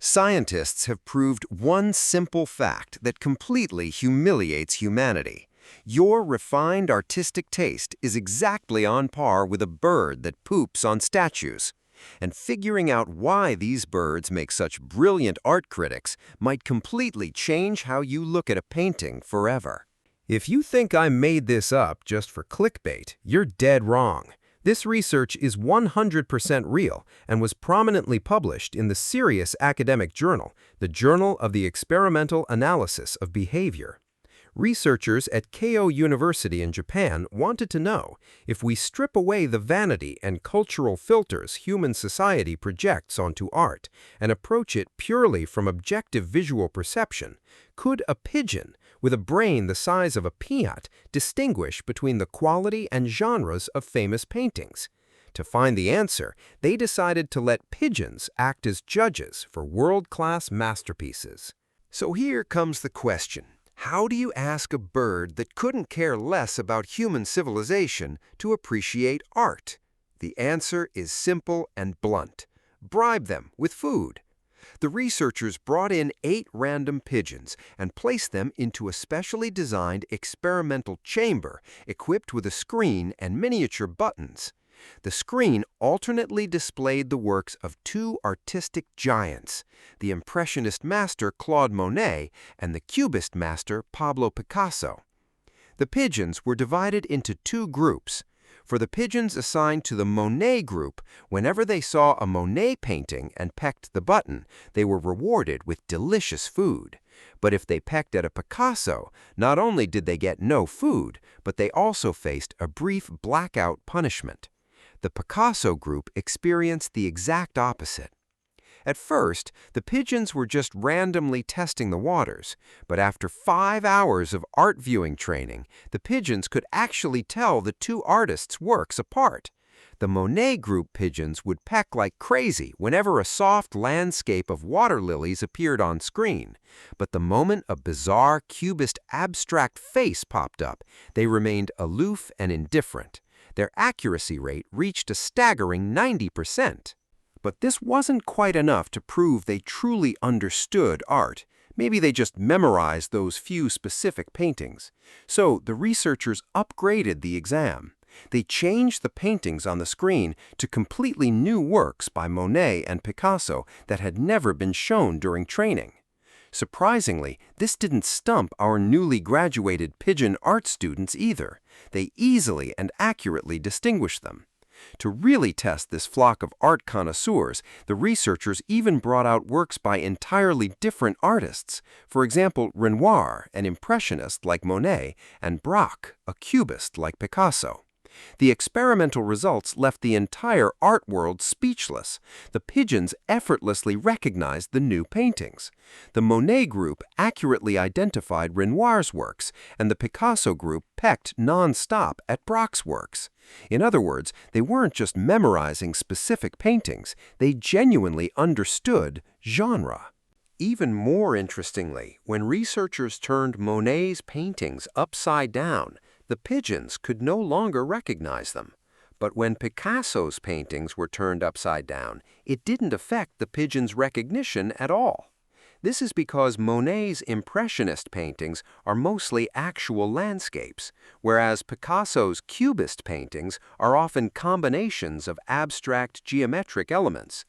Scientists have proved one simple fact that completely humiliates humanity. Your refined artistic taste is exactly on par with a bird that poops on statues. And figuring out why these birds make such brilliant art critics might completely change how you look at a painting forever. If you think I made this up just for clickbait, you're dead wrong. This research is 100% real and was prominently published in the serious academic journal, the Journal of the Experimental Analysis of Behavior. Researchers at Keio University in Japan wanted to know if we strip away the vanity and cultural filters human society projects onto art and approach it purely from objective visual perception, could a pigeon with a brain the size of a peanut distinguish between the quality and genres of famous paintings? To find the answer, they decided to let pigeons act as judges for world-class masterpieces. So here comes the question. How do you ask a bird that couldn't care less about human civilization to appreciate art? The answer is simple and blunt. Bribe them with food. The researchers brought in 8 random pigeons and placed them into a specially designed experimental chamber equipped with a screen and miniature buttons. The screen alternately displayed the works of 2 artistic giants, the Impressionist master Claude Monet and the Cubist master Pablo Picasso. The pigeons were divided into 2 groups. For the pigeons assigned to the Monet group, whenever they saw a Monet painting and pecked the button, they were rewarded with delicious food. But if they pecked at a Picasso, not only did they get no food, but they also faced a brief blackout punishment. The Picasso group experienced the exact opposite. At first, the pigeons were just randomly testing the waters, but after 5 hours of art viewing training, the pigeons could actually tell the 2 artists' works apart. The Monet group pigeons would peck like crazy whenever a soft landscape of water lilies appeared on screen, but the moment a bizarre cubist abstract face popped up, they remained aloof and indifferent. Their accuracy rate reached a staggering 90%. But this wasn't quite enough to prove they truly understood art. Maybe they just memorized those few specific paintings. So the researchers upgraded the exam. They changed the paintings on the screen to completely new works by Monet and Picasso that had never been shown during training. Surprisingly, this didn't stump our newly graduated pigeon art students either. They easily and accurately distinguished them. To really test this flock of art connoisseurs, the researchers even brought out works by entirely different artists. For example, Renoir, an impressionist like Monet, and Braque, a cubist like Picasso. The experimental results left the entire art world speechless. The pigeons effortlessly recognized the new paintings. The Monet group accurately identified Renoir's works, and the Picasso group pecked non-stop at Braque's works. In other words, they weren't just memorizing specific paintings, they genuinely understood genre. Even more interestingly, when researchers turned Monet's paintings upside down, the pigeons could no longer recognize them. But when Picasso's paintings were turned upside down, it didn't affect the pigeons' recognition at all. This is because Monet's Impressionist paintings are mostly actual landscapes, whereas Picasso's Cubist paintings are often combinations of abstract geometric elements.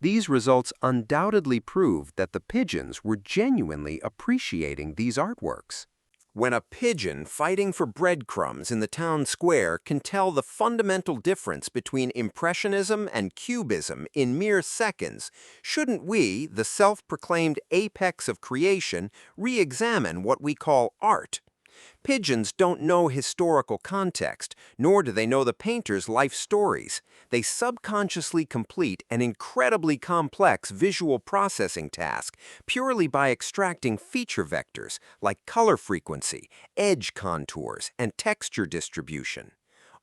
These results undoubtedly proved that the pigeons were genuinely appreciating these artworks. When a pigeon fighting for breadcrumbs in the town square can tell the fundamental difference between Impressionism and Cubism in mere seconds, shouldn't we, the self-proclaimed apex of creation, re-examine what we call art? Pigeons don't know historical context, nor do they know the painter's life stories. They subconsciously complete an incredibly complex visual processing task purely by extracting feature vectors like color frequency, edge contours, and texture distribution.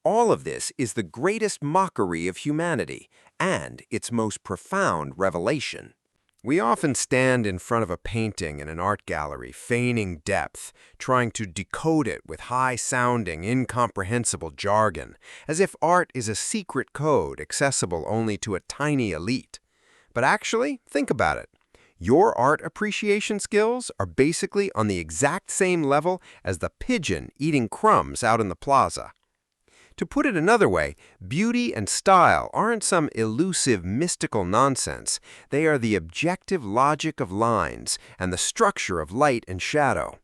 All of this is the greatest mockery of humanity and its most profound revelation. We often stand in front of a painting in an art gallery, feigning depth, trying to decode it with high-sounding, incomprehensible jargon, as if art is a secret code accessible only to a tiny elite. But actually, think about it. Your art appreciation skills are basically on the exact same level as the pigeon eating crumbs out in the plaza. To put it another way, beauty and style aren't some elusive mystical nonsense. They are the objective logic of lines and the structure of light and shadow.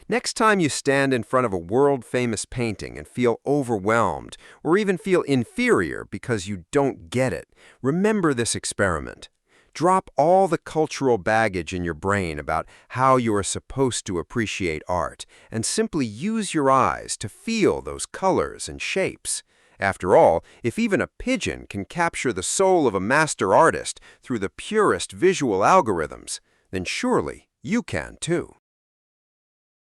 Next time you stand in front of a world-famous painting and feel overwhelmed, or even feel inferior because you don't get it, remember this experiment. Drop all the cultural baggage in your brain about how you are supposed to appreciate art, and simply use your eyes to feel those colors and shapes. After all, if even a pigeon can capture the soul of a master artist through the purest visual algorithms, then surely you can too.